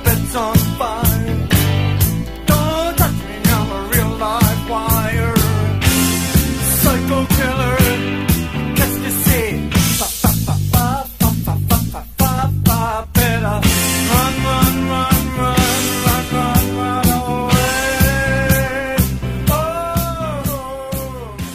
carpet's on fire. Don't touch me, I'm a real live wire. Psycho killer, catch the sea. Better run, run, run, run, run, run, run away. Oh.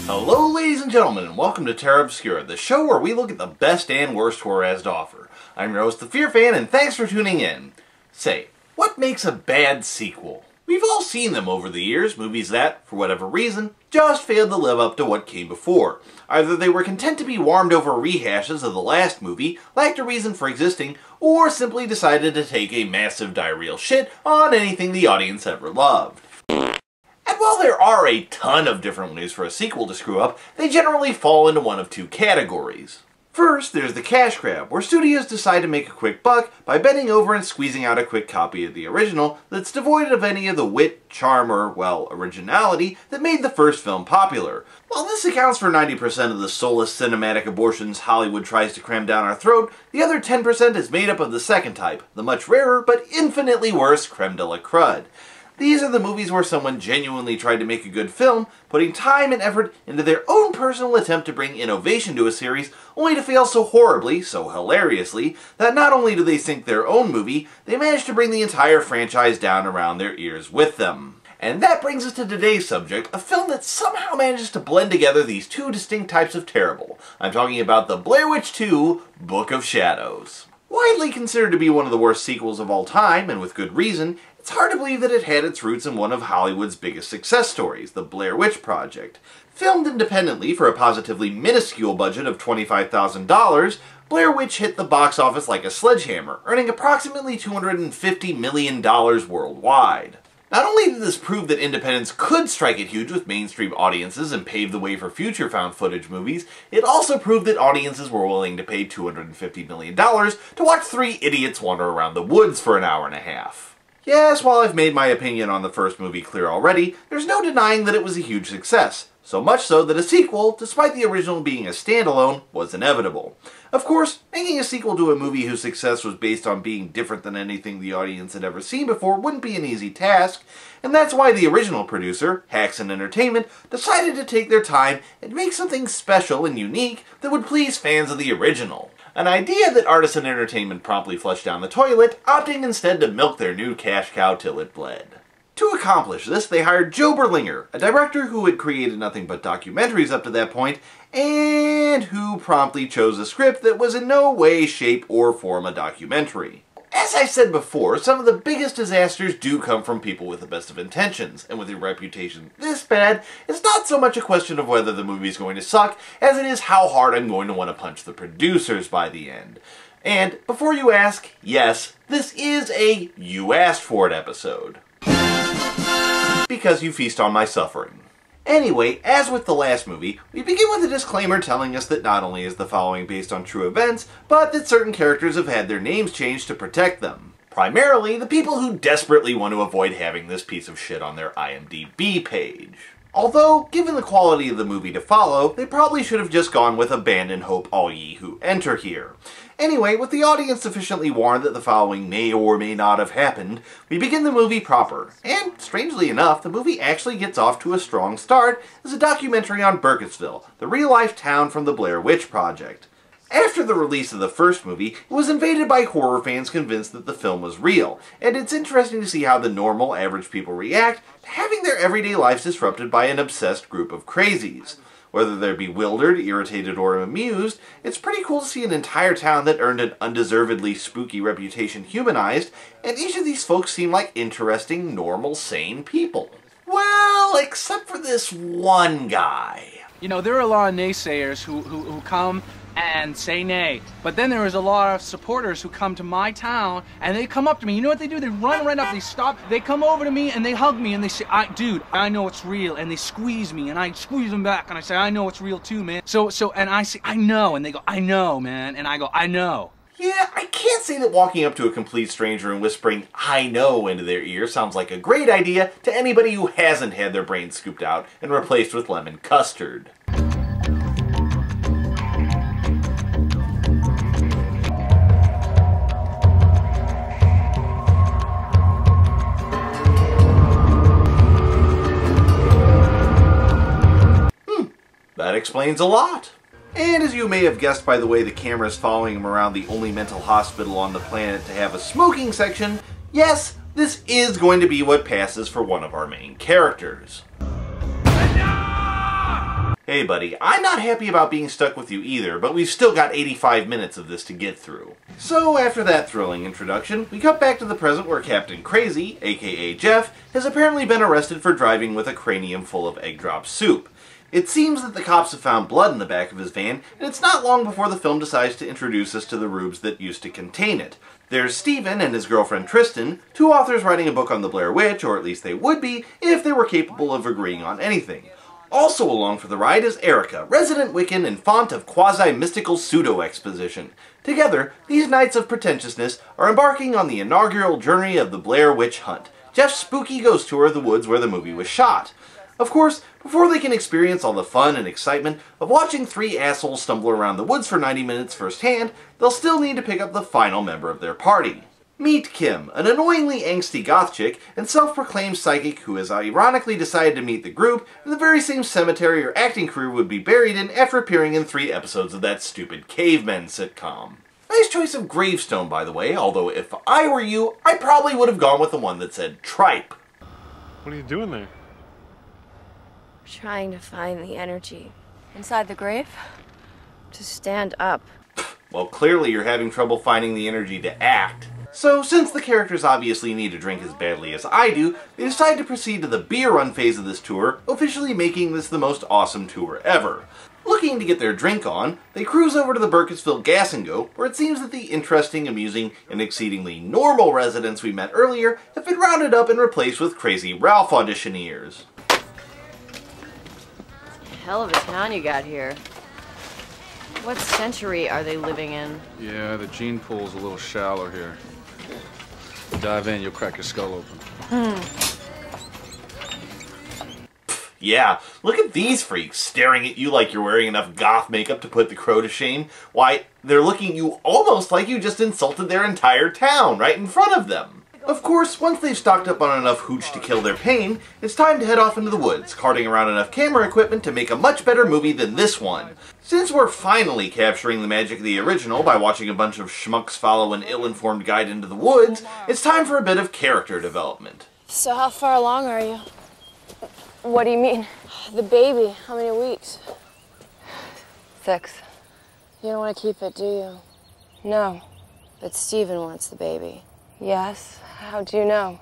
Hello, ladies and gentlemen, and welcome to Terra Obscura, the show where we look at the best and worst horror has to offer. I'm your host, The Fear Fan, and thanks for tuning in. Say, what makes a bad sequel? We've all seen them over the years, movies that, for whatever reason, just failed to live up to what came before. Either they were content to be warmed over rehashes of the last movie, lacked a reason for existing, or simply decided to take a massive diarrheal shit on anything the audience ever loved. And while there are a ton of different ways for a sequel to screw up, they generally fall into one of two categories. First, there's the cash grab, where studios decide to make a quick buck by bending over and squeezing out a quick copy of the original that's devoid of any of the wit, charm, or, well, originality that made the first film popular. While this accounts for 90% of the soulless cinematic abortions Hollywood tries to cram down our throat, the other 10% is made up of the second type, the much rarer but infinitely worse creme de la crud. These are the movies where someone genuinely tried to make a good film, putting time and effort into their own personal attempt to bring innovation to a series, only to fail so horribly, so hilariously, that not only do they sink their own movie, they manage to bring the entire franchise down around their ears with them. And that brings us to today's subject, a film that somehow manages to blend together these two distinct types of terrible. I'm talking about the Blair Witch 2, Book of Shadows. Widely considered to be one of the worst sequels of all time, and with good reason, it's hard to believe that it had its roots in one of Hollywood's biggest success stories, the Blair Witch Project. Filmed independently for a positively minuscule budget of $25,000, Blair Witch hit the box office like a sledgehammer, earning approximately $250 million worldwide. Not only did this prove that independents could strike it huge with mainstream audiences and pave the way for future found footage movies, it also proved that audiences were willing to pay $250 million to watch three idiots wander around the woods for an hour and a half. Yes, while I've made my opinion on the first movie clear already, there's no denying that it was a huge success. So much so that a sequel, despite the original being a standalone, was inevitable. Of course, making a sequel to a movie whose success was based on being different than anything the audience had ever seen before wouldn't be an easy task, and that's why the original producer, Haxan Entertainment, decided to take their time and make something special and unique that would please fans of the original. An idea that Artisan Entertainment promptly flushed down the toilet, opting instead to milk their new cash cow till it bled. To accomplish this, they hired Joe Berlinger, a director who had created nothing but documentaries up to that point, and who promptly chose a script that was in no way, shape, or form a documentary. As I said before, some of the biggest disasters do come from people with the best of intentions, and with a reputation this bad, it's not so much a question of whether the movie's going to suck, as it is how hard I'm going to want to punch the producers by the end. And before you ask, yes, this is a You Asked For It episode. Because you feast on my suffering. Anyway, as with the last movie, we begin with a disclaimer telling us that not only is the following based on true events, but that certain characters have had their names changed to protect them. Primarily, the people who desperately want to avoid having this piece of shit on their IMDb page. Although, given the quality of the movie to follow, they probably should have just gone with abandon hope all ye who enter here. Anyway, with the audience sufficiently warned that the following may or may not have happened, we begin the movie proper. And, strangely enough, the movie actually gets off to a strong start as a documentary on Burkittsville, the real-life town from the Blair Witch Project. After the release of the first movie, it was invaded by horror fans convinced that the film was real, and it's interesting to see how the normal, average people react to having their everyday lives disrupted by an obsessed group of crazies. Whether they're bewildered, irritated, or amused, it's pretty cool to see an entire town that earned an undeservedly spooky reputation humanized, and each of these folks seem like interesting, normal, sane people. Well, except for this one guy. You know, there are a lot of naysayers who come and say nay. But then there is a lot of supporters who come to my town and they come up to me. You know what they do? They run right up, they stop, they come over to me and they hug me and they say, dude, I know it's real. And they squeeze me and I squeeze them back and I say, I know it's real too, man. And I say, I know. And they go, I know, man. And I go, I know. Yeah, I can't say that walking up to a complete stranger and whispering, I know, into their ear sounds like a great idea to anybody who hasn't had their brains scooped out and replaced with lemon custard. explains a lot. And as you may have guessed by the way the camera is following him around the only mental hospital on the planet to have a smoking section, yes, this is going to be what passes for one of our main characters. Hey buddy, I'm not happy about being stuck with you either, but we've still got 85 minutes of this to get through. So after that thrilling introduction, we cut back to the present where Captain Crazy, aka Jeff, has apparently been arrested for driving with a cranium full of egg drop soup. It seems that the cops have found blood in the back of his van, and it's not long before the film decides to introduce us to the rubes that used to contain it. There's Stephen and his girlfriend Tristan, two authors writing a book on the Blair Witch, or at least they would be, if they were capable of agreeing on anything. Also along for the ride is Erica, resident Wiccan and font of quasi-mystical pseudo-exposition. Together, these knights of pretentiousness are embarking on the inaugural journey of the Blair Witch Hunt, Jeff's spooky ghost tour of the woods where the movie was shot. Of course, before they can experience all the fun and excitement of watching three assholes stumble around the woods for 90 minutes firsthand, they'll still need to pick up the final member of their party. Meet Kim, an annoyingly angsty goth chick and self-proclaimed psychic who has ironically decided to meet the group in the very same cemetery her acting career would be buried in after appearing in 3 episodes of that stupid cavemen sitcom. Nice choice of gravestone, by the way, although if I were you, I probably would have gone with the one that said tripe. What are you doing there? Trying to find the energy. Inside the grave? To stand up. Well, clearly you're having trouble finding the energy to act. So, since the characters obviously need a drink as badly as I do, they decide to proceed to the beer run phase of this tour, officially making this the most awesome tour ever. Looking to get their drink on, they cruise over to the Burkittsville Gas and Go, where it seems that the interesting, amusing, and exceedingly normal residents we met earlier have been rounded up and replaced with crazy Ralph auditioneers. Hell of a town you got here. What century are they living in? Yeah, the gene pool's a little shallow here. Dive in, you'll crack your skull open. Yeah, look at these freaks staring at you like you're wearing enough goth makeup to put the crow to shame. Why, they're looking at you almost like you just insulted their entire town right in front of them. Of course, once they've stocked up on enough hooch to kill their pain, it's time to head off into the woods, carting around enough camera equipment to make a much better movie than this one. Since we're finally capturing the magic of the original by watching a bunch of schmucks follow an ill-informed guide into the woods, it's time for a bit of character development. So how far along are you? What do you mean? The baby, how many weeks? 6. You don't want to keep it, do you? No, but Stephen wants the baby. Yes? How do you know?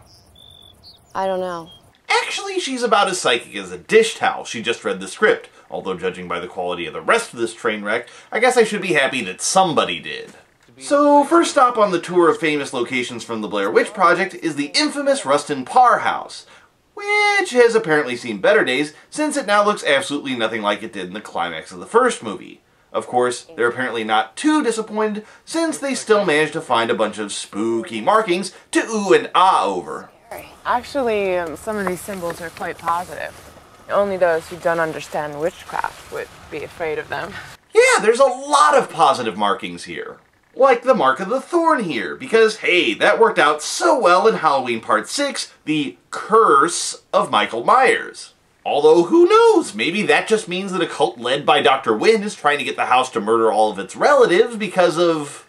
I don't know. Actually, she's about as psychic as a dish towel. She just read the script. Although judging by the quality of the rest of this train wreck, I guess I should be happy that somebody did. So, first stop on the tour of famous locations from the Blair Witch Project is the infamous Rustin Parr House, which has apparently seen better days since it now looks absolutely nothing like it did in the climax of the first movie. Of course, they're apparently not too disappointed since they still managed to find a bunch of spooky markings to ooh and ah over. Actually, some of these symbols are quite positive. Only those who don't understand witchcraft would be afraid of them. Yeah, there's a lot of positive markings here. Like the mark of the thorn here, because hey, that worked out so well in Halloween Part 6, the curse of Michael Myers. Although, who knows, maybe that just means that a cult led by Dr. Wynn is trying to get the house to murder all of its relatives because of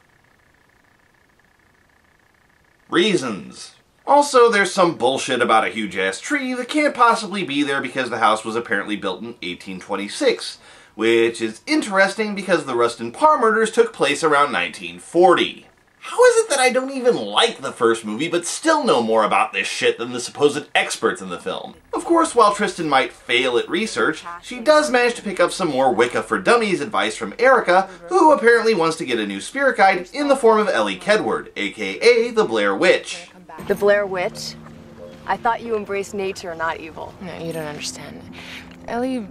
reasons. Also, there's some bullshit about a huge-ass tree that can't possibly be there because the house was apparently built in 1826, which is interesting because the Rustin Parr murders took place around 1940. How is it that I don't even like the first movie but still know more about this shit than the supposed experts in the film? Of course, while Tristan might fail at research, she does manage to pick up some more Wicca for Dummies advice from Erica, who apparently wants to get a new spirit guide in the form of Ellie Kedward, aka the Blair Witch. The Blair Witch? I thought you embraced nature, not evil. No, you don't understand. Ellie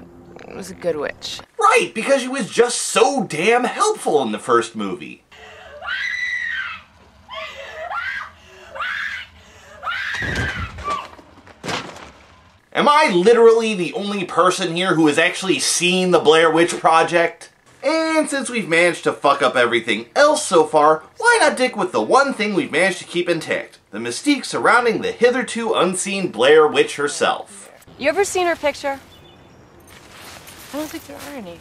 was a good witch. Right, because she was just so damn helpful in the first movie. Am I literally the only person here who has actually seen the Blair Witch Project? And since we've managed to fuck up everything else so far, why not dick with the one thing we've managed to keep intact? The mystique surrounding the hitherto unseen Blair Witch herself. You ever seen her picture? I don't think there are any.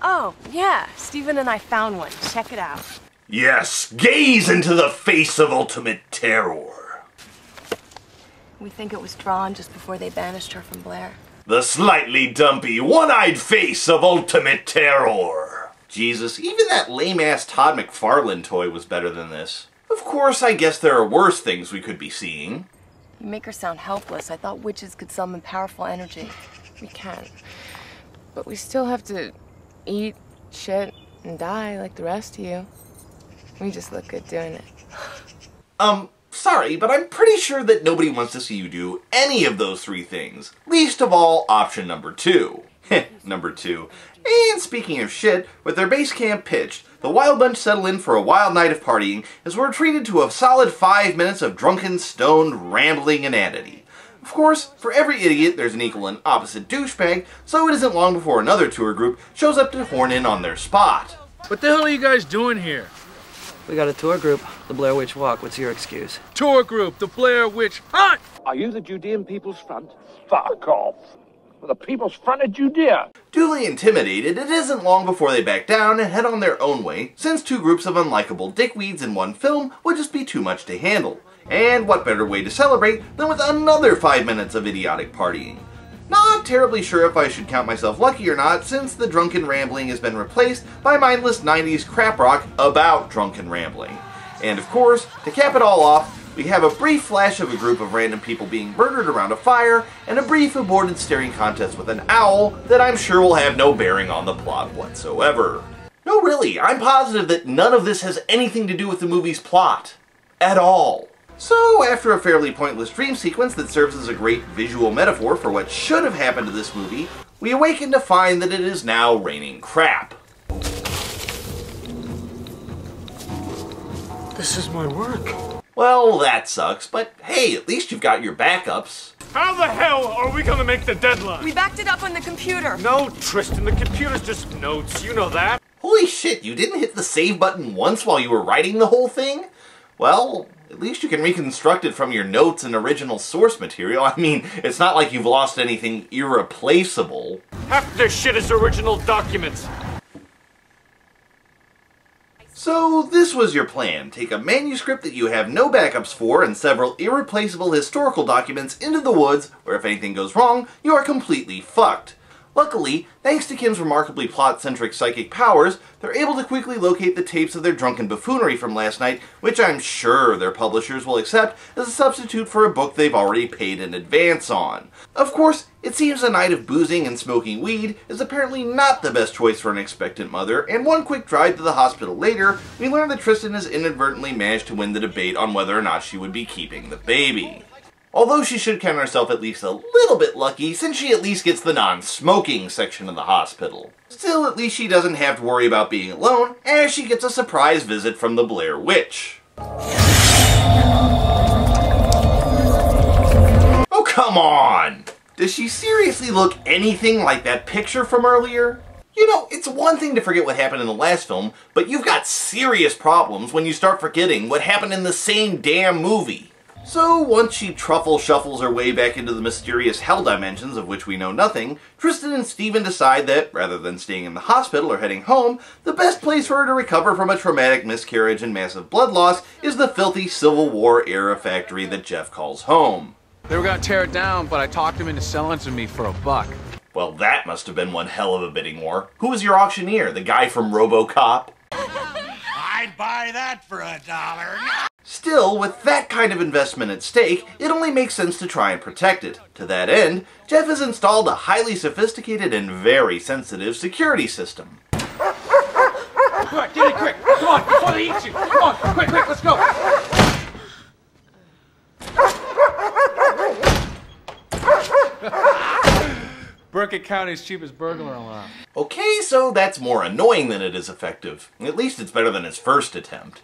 Oh, yeah. Stephen and I found one. Check it out. Yes, gaze into the face of ultimate terror. We think it was drawn just before they banished her from Blair. The slightly dumpy, one-eyed face of ultimate terror. Jesus, even that lame-ass Todd McFarlane toy was better than this. Of course, I guess there are worse things we could be seeing. You make her sound helpless. I thought witches could summon powerful energy. We can. But we still have to eat, shit, and die like the rest of you. We just look good doing it. Sorry, but I'm pretty sure that nobody wants to see you do any of those three things. Least of all, option number 2. Number 2. And speaking of shit, with their base camp pitched, the Wild Bunch settle in for a wild night of partying as we're treated to a solid 5 minutes of drunken, stoned, rambling inanity. Of course, for every idiot, there's an equal and opposite douchebag, so it isn't long before another tour group shows up to horn in on their spot. What the hell are you guys doing here? We got a tour group, the Blair Witch Walk. What's your excuse? Tour group, the Blair Witch Hunt! Are you the Judean People's Front? Fuck off. The People's Front of Judea. Duly intimidated, it isn't long before they back down and head on their own way, since 2 groups of unlikable dickweeds in one film would just be too much to handle. And what better way to celebrate than with another 5 minutes of idiotic partying? Not terribly sure if I should count myself lucky or not, since the drunken rambling has been replaced by mindless 90s crap rock about drunken rambling. And of course, to cap it all off, we have a brief flash of a group of random people being murdered around a fire, and a brief aborted staring contest with an owl that I'm sure will have no bearing on the plot whatsoever. No, really, I'm positive that none of this has anything to do with the movie's plot. At all. So, after a fairly pointless dream sequence that serves as a great visual metaphor for what should have happened to this movie, we awaken to find that it is now raining crap. This is my work. Well, that sucks, but hey, at least you've got your backups. How the hell are we gonna make the deadline? We backed it up on the computer. No, Tristan, the computer's just notes, you know that. Holy shit, you didn't hit the save button once while you were writing the whole thing? Well, at least you can reconstruct it from your notes and original source material. I mean, it's not like you've lost anything irreplaceable. Half this shit is original documents. So this was your plan. Take a manuscript that you have no backups for and several irreplaceable historical documents into the woods, where if anything goes wrong, you are completely fucked. Luckily, thanks to Kim's remarkably plot-centric psychic powers, they're able to quickly locate the tapes of their drunken buffoonery from last night, which I'm sure their publishers will accept as a substitute for a book they've already paid in advance on. Of course, it seems a night of boozing and smoking weed is apparently not the best choice for an expectant mother, and one quick drive to the hospital later, we learn that Tristan has inadvertently managed to win the debate on whether or not she would be keeping the baby. Although she should count herself at least a little bit lucky, since she at least gets the non-smoking section of the hospital. Still, at least she doesn't have to worry about being alone, as she gets a surprise visit from the Blair Witch. Oh, come on! Does she seriously look anything like that picture from earlier? You know, it's one thing to forget what happened in the last film, but you've got serious problems when you start forgetting what happened in the same damn movie. So, once she truffle shuffles her way back into the mysterious hell dimensions of which we know nothing, Tristan and Stephen decide that, rather than staying in the hospital or heading home, the best place for her to recover from a traumatic miscarriage and massive blood loss is the filthy Civil War-era factory that Jeff calls home. They were gonna tear it down, but I talked them into selling it to me for $1. Well, that must have been one hell of a bidding war. Who was your auctioneer? The guy from RoboCop? I'd buy that for $1. Still, with that kind of investment at stake, it only makes sense to try and protect it. To that end, Jeff has installed a highly sophisticated and very sensitive security system. Quick, get it quick! Come on, before they eat you! Come on, quick, let's go! Burkett County's cheapest burglar alarm. Okay, so that's more annoying than it is effective. At least it's better than his first attempt.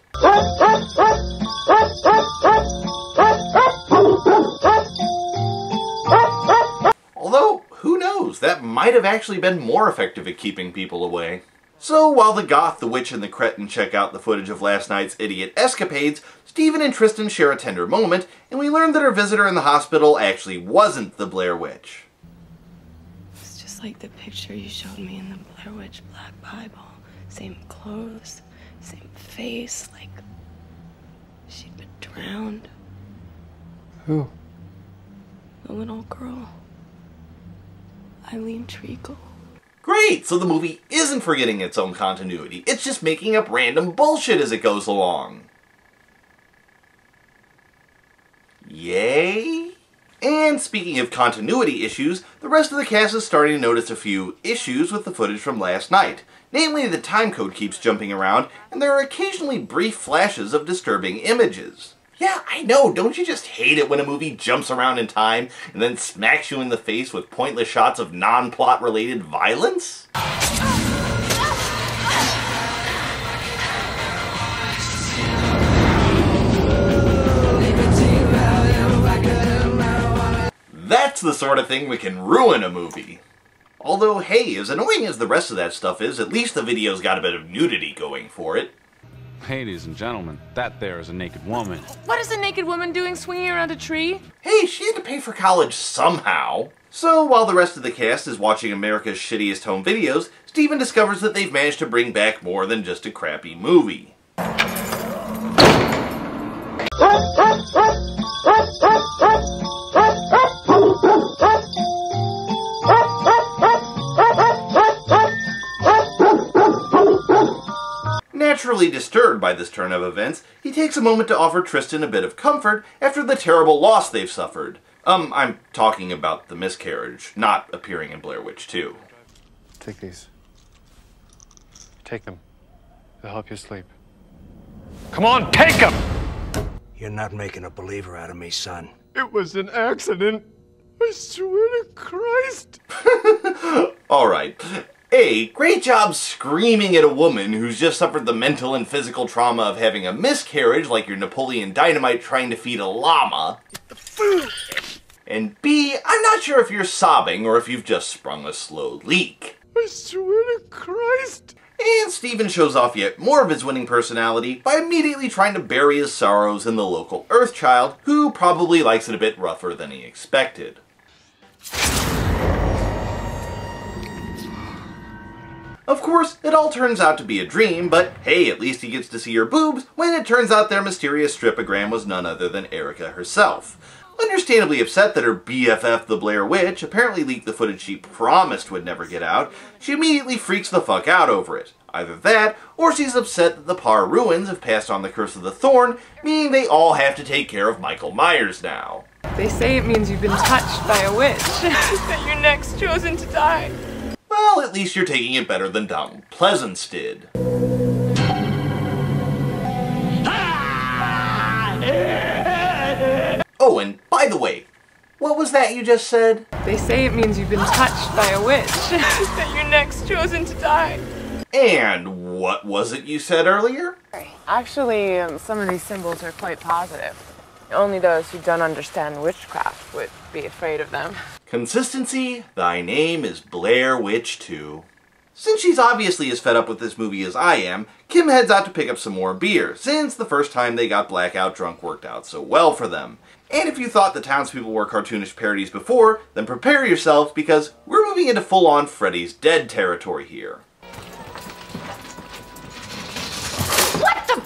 Although, who knows, that might have actually been more effective at keeping people away. So while the goth, the witch, and the cretin check out the footage of last night's idiot escapades, Stephen and Tristan share a tender moment, and we learn that our visitor in the hospital actually wasn't the Blair Witch. like the picture you showed me in the Blair Witch Black Bible. Same clothes, same face, like she'd been drowned. Who? The little girl. Eileen Treacle. Great! So the movie isn't forgetting its own continuity. It's just making up random bullshit as it goes along. Yay? And speaking of continuity issues, the rest of the cast is starting to notice a few issues with the footage from last night. Namely, the timecode keeps jumping around, and there are occasionally brief flashes of disturbing images. Yeah, I know, don't you just hate it when a movie jumps around in time and then smacks you in the face with pointless shots of non-plot related violence? That's the sort of thing that can ruin a movie. Although, hey, as annoying as the rest of that stuff is, at least the video's got a bit of nudity going for it. Ladies and gentlemen, that there is a naked woman. What is a naked woman doing swinging around a tree? Hey, she had to pay for college somehow. So, while the rest of the cast is watching America's shittiest home videos, Steven discovers that they've managed to bring back more than just a crappy movie. Naturally disturbed by this turn of events, he takes a moment to offer Tristan a bit of comfort after the terrible loss they've suffered. I'm talking about the miscarriage, not appearing in Blair Witch 2. Take these. Take them. They'll help you sleep. Come on, take him! You're not making a believer out of me, son. It was an accident. I swear to Christ. Alright. A, great job screaming at a woman who's just suffered the mental and physical trauma of having a miscarriage like you're Napoleon Dynamite trying to feed a llama. And B, I'm not sure if you're sobbing or if you've just sprung a slow leak. I swear to Christ. And Steven shows off yet more of his winning personality by immediately trying to bury his sorrows in the local Earthchild, who probably likes it a bit rougher than he expected. Of course, it all turns out to be a dream, but hey, at least he gets to see her boobs when it turns out their mysterious stripogram was none other than Erica herself. Understandably upset that her BFF, the Blair Witch, apparently leaked the footage she promised would never get out, she immediately freaks the fuck out over it. Either that, or she's upset that the Parr Ruins have passed on the Curse of the Thorn, meaning they all have to take care of Michael Myers now. They say it means you've been touched by a witch, that you're next chosen to die. Well, at least you're taking it better than Donald Pleasance did. Oh, and by the way, what was that you just said? They say it means you've been touched by a witch, that you're next chosen to die. And what was it you said earlier? Actually, some of these symbols are quite positive. Only those who don't understand witchcraft would be afraid of them. Consistency, thy name is Blair Witch 2. Since she's obviously as fed up with this movie as I am, Kim heads out to pick up some more beer, since the first time they got blackout drunk worked out so well for them. And if you thought the townspeople were cartoonish parodies before, then prepare yourself, because we're moving into full-on Freddy's Dead territory here. What the?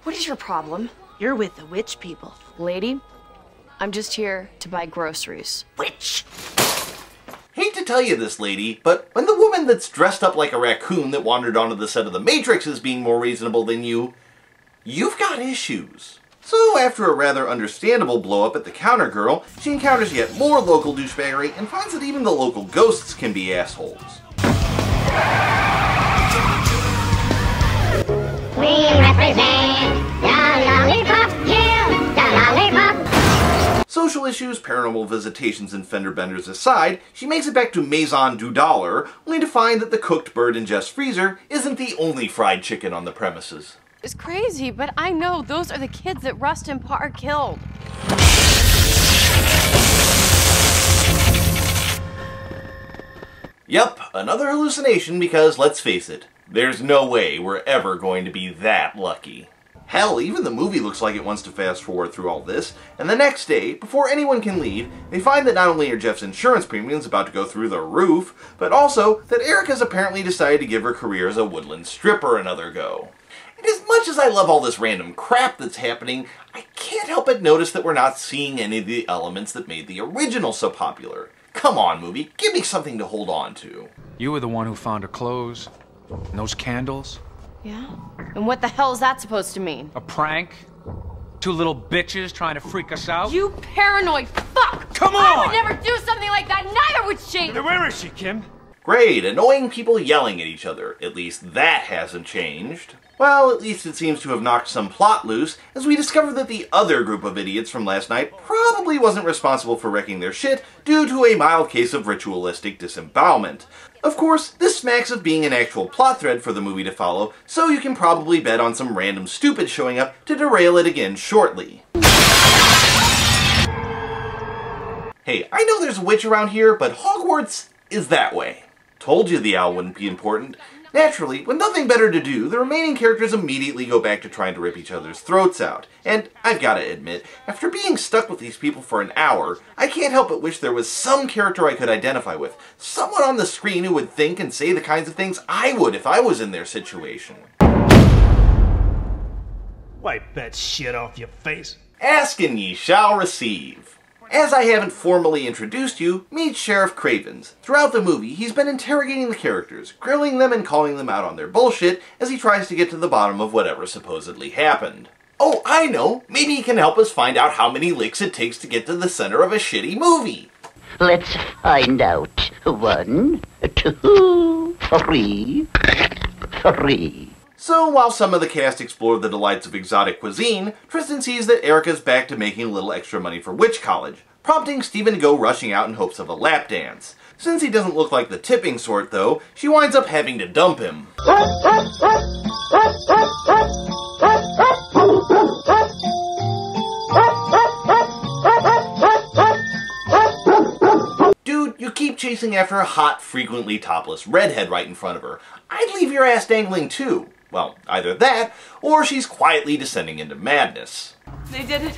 What is your problem? You're with the witch people. Lady, I'm just here to buy groceries. Witch! Hate to tell you this, lady, but when the woman that's dressed up like a raccoon that wandered onto the set of The Matrix is being more reasonable than you, you've got issues. So after a rather understandable blow-up at the counter girl, she encounters yet more local douchebaggery and finds that even the local ghosts can be assholes. We represent the Lollipop Guild, the Lollipop. Social issues, paranormal visitations, and fender benders aside, she makes it back to Maison du Dollar, only to find that the cooked bird in Jeff's freezer isn't the only fried chicken on the premises. It's crazy, but I know those are the kids that Rust and Parr killed. Yep, another hallucination because, let's face it, there's no way we're ever going to be that lucky. Hell, even the movie looks like it wants to fast forward through all this, and the next day, before anyone can leave, they find that not only are Jeff's insurance premiums about to go through the roof, but also that Erica's apparently decided to give her career as a woodland stripper another go. And as much as I love all this random crap that's happening, I can't help but notice that we're not seeing any of the elements that made the original so popular. Come on, movie, give me something to hold on to. You were the one who found her clothes, and those candles. Yeah? And what the hell is that supposed to mean? A prank? Two little bitches trying to freak us out? You paranoid fuck! Come on! I would never do something like that, neither would she! Where is she, Kim? Great, annoying people yelling at each other. At least that hasn't changed. Well, at least it seems to have knocked some plot loose, as we discover that the other group of idiots from last night probably wasn't responsible for wrecking their shit due to a mild case of ritualistic disembowelment. Of course, this smacks of being an actual plot thread for the movie to follow, so you can probably bet on some random stupid showing up to derail it again shortly. Hey, I know there's a witch around here, but Hogwarts is that way. Told you the owl wouldn't be important. Naturally, with nothing better to do, the remaining characters immediately go back to trying to rip each other's throats out. And I've got to admit, after being stuck with these people for an hour, I can't help but wish there was some character I could identify with. Someone on the screen who would think and say the kinds of things I would if I was in their situation. Wipe that shit off your face. Ask and ye shall receive. As I haven't formally introduced you, meet Sheriff Cravens. Throughout the movie, he's been interrogating the characters, grilling them and calling them out on their bullshit as he tries to get to the bottom of whatever supposedly happened. Oh, I know! Maybe he can help us find out how many licks it takes to get to the center of a shitty movie. Let's find out. 1, 2, 3, 3. So, while some of the cast explore the delights of exotic cuisine, Tristan sees that Erica's back to making a little extra money for Witch College, prompting Steven to go rushing out in hopes of a lap dance. Since he doesn't look like the tipping sort, though, she winds up having to dump him. Dude, you keep chasing after a hot, frequently topless redhead right in front of her. I'd leave your ass dangling too. Well, either that, or she's quietly descending into madness. They did it.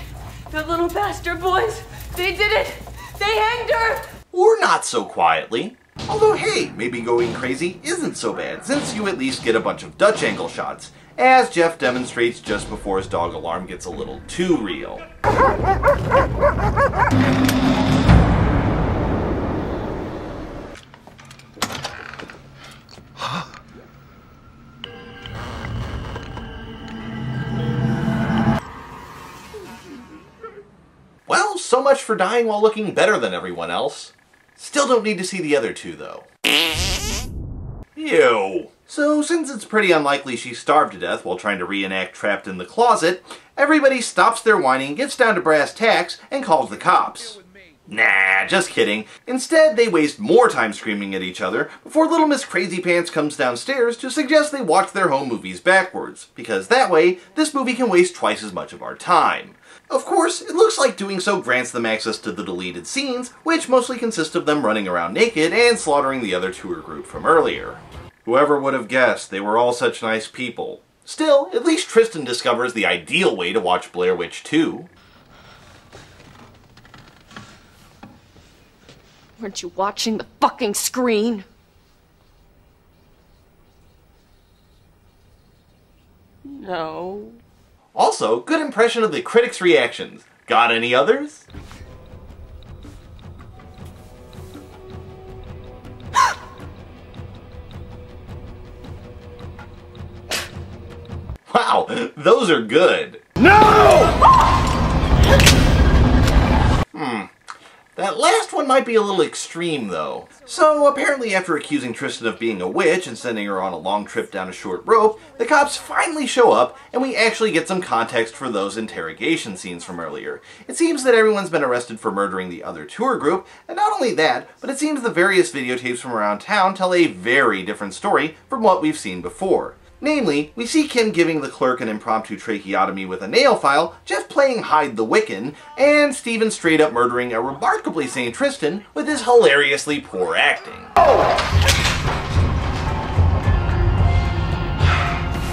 The little bastard boys. They did it. They hanged her. Or not so quietly. Although hey, maybe going crazy isn't so bad, since you at least get a bunch of Dutch angle shots, as Jeff demonstrates just before his dog alarm gets a little too real. Well, so much for dying while looking better than everyone else. Still don't need to see the other two, though. Ew. So, since it's pretty unlikely she starved to death while trying to reenact Trapped in the Closet, everybody stops their whining, gets down to brass tacks, and calls the cops. Nah, just kidding. Instead, they waste more time screaming at each other before Little Miss Crazy Pants comes downstairs to suggest they watch their home movies backwards, because that way, this movie can waste twice as much of our time. Of course, it looks like doing so grants them access to the deleted scenes, which mostly consist of them running around naked and slaughtering the other tour group from earlier. Whoever would have guessed they were all such nice people. Still, at least Tristan discovers the ideal way to watch Blair Witch 2. Weren't you watching the fucking screen? No. Also, good impression of the critics' reactions. Got any others? Wow, those are good. That last one might be a little extreme, though. So, apparently after accusing Tristan of being a witch and sending her on a long trip down a short rope, the cops finally show up, and we actually get some context for those interrogation scenes from earlier. It seems that everyone's been arrested for murdering the other tour group, and not only that, but it seems the various videotapes from around town tell a very different story from what we've seen before. Namely, we see Kim giving the clerk an impromptu tracheotomy with a nail file, Jeff playing Hide the Wiccan, and Steven straight up murdering a remarkably sane Tristan with his hilariously poor acting.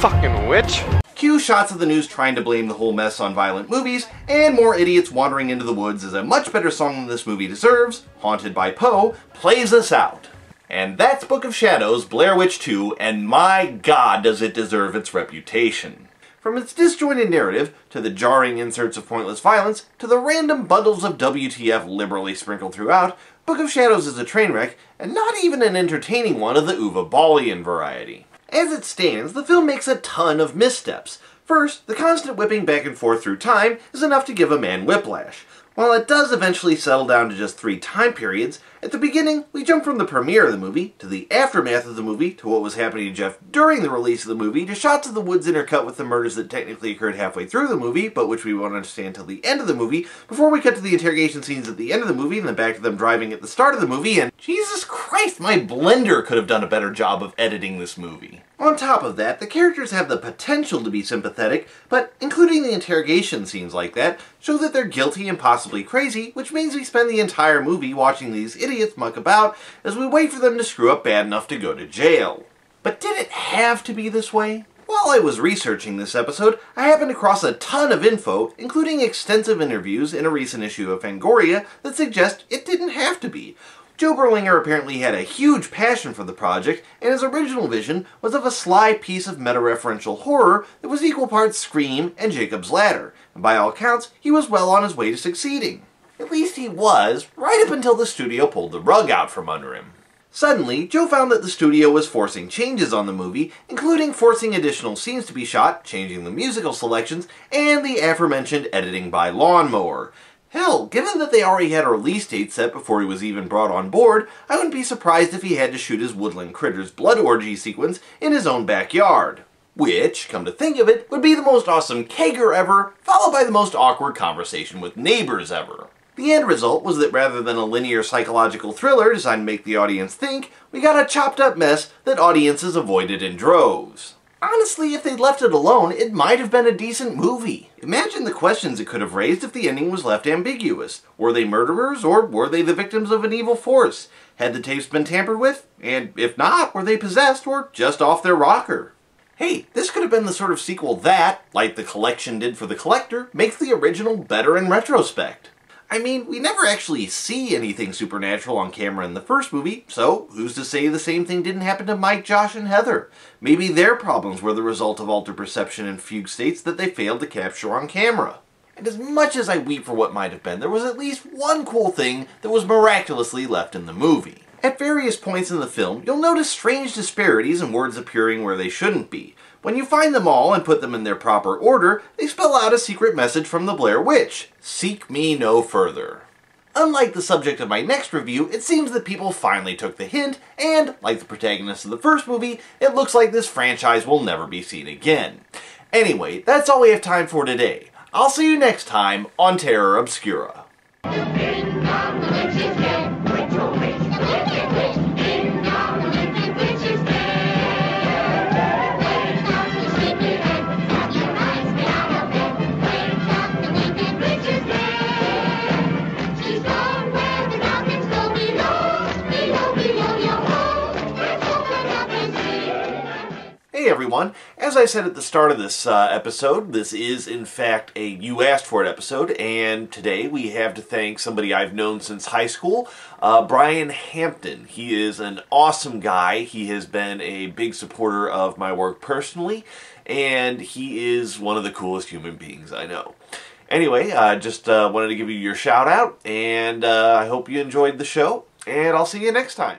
Fucking witch. Cue shots of the news trying to blame the whole mess on violent movies, and more idiots wandering into the woods as a much better song than this movie deserves, Haunted by Poe, plays us out. And that's Book of Shadows, Blair Witch 2, and my god does it deserve its reputation. From its disjointed narrative, to the jarring inserts of pointless violence, to the random bundles of WTF liberally sprinkled throughout, Book of Shadows is a train wreck, and not even an entertaining one of the Uwe Ballian variety. As it stands, the film makes a ton of missteps. First, the constant whipping back and forth through time is enough to give a man whiplash. While it does eventually settle down to just 3 time periods, at the beginning, we jump from the premiere of the movie, to the aftermath of the movie, to what was happening to Jeff during the release of the movie, to shots of the woods intercut with the murders that technically occurred halfway through the movie, but which we won't understand till the end of the movie, before we cut to the interrogation scenes at the end of the movie, and then back to them driving at the start of the movie, and Jesus Christ, my blender could have done a better job of editing this movie. On top of that, the characters have the potential to be sympathetic, but including the interrogation scenes like that, show that they're guilty and possibly crazy, which means we spend the entire movie watching these idiots muck about as we wait for them to screw up bad enough to go to jail. But did it have to be this way? While I was researching this episode, I happened across a ton of info, including extensive interviews in a recent issue of Fangoria, that suggest it didn't have to be. Joe Berlinger apparently had a huge passion for the project, and his original vision was of a sly piece of meta-referential horror that was equal parts Scream and Jacob's Ladder, and by all accounts, he was well on his way to succeeding. At least he was, right up until the studio pulled the rug out from under him. Suddenly, Joe found that the studio was forcing changes on the movie, including forcing additional scenes to be shot, changing the musical selections, and the aforementioned editing by lawnmower. Hell, given that they already had a release date set before he was even brought on board, I wouldn't be surprised if he had to shoot his woodland critters blood orgy sequence in his own backyard. Which, come to think of it, would be the most awesome kegger ever, followed by the most awkward conversation with neighbors ever. The end result was that rather than a linear psychological thriller designed to make the audience think, we got a chopped up mess that audiences avoided in droves. Honestly, if they'd left it alone, it might have been a decent movie. Imagine the questions it could have raised if the ending was left ambiguous. Were they murderers, or were they the victims of an evil force? Had the tapes been tampered with? And if not, were they possessed, or just off their rocker? Hey, this could have been the sort of sequel that, like the collection did for the collector, makes the original better in retrospect. I mean, we never actually see anything supernatural on camera in the first movie, so who's to say the same thing didn't happen to Mike, Josh, and Heather? Maybe their problems were the result of altered perception and fugue states that they failed to capture on camera. And as much as I weep for what might have been, there was at least one cool thing that was miraculously left in the movie. At various points in the film, you'll notice strange disparities in words appearing where they shouldn't be. When you find them all and put them in their proper order, they spell out a secret message from the Blair Witch: seek me no further. Unlike the subject of my next review, it seems that people finally took the hint, and, like the protagonist of the first movie, it looks like this franchise will never be seen again. Anyway, that's all we have time for today. I'll see you next time on Terror Obscura. Hey everyone, as I said at the start of this episode, this is in fact a You Asked For It episode, and today we have to thank somebody I've known since high school, Brian Hampton. He is an awesome guy. He has been a big supporter of my work personally, and he is one of the coolest human beings I know. Anyway, just wanted to give you your shout out, and I hope you enjoyed the show, and I'll see you next time.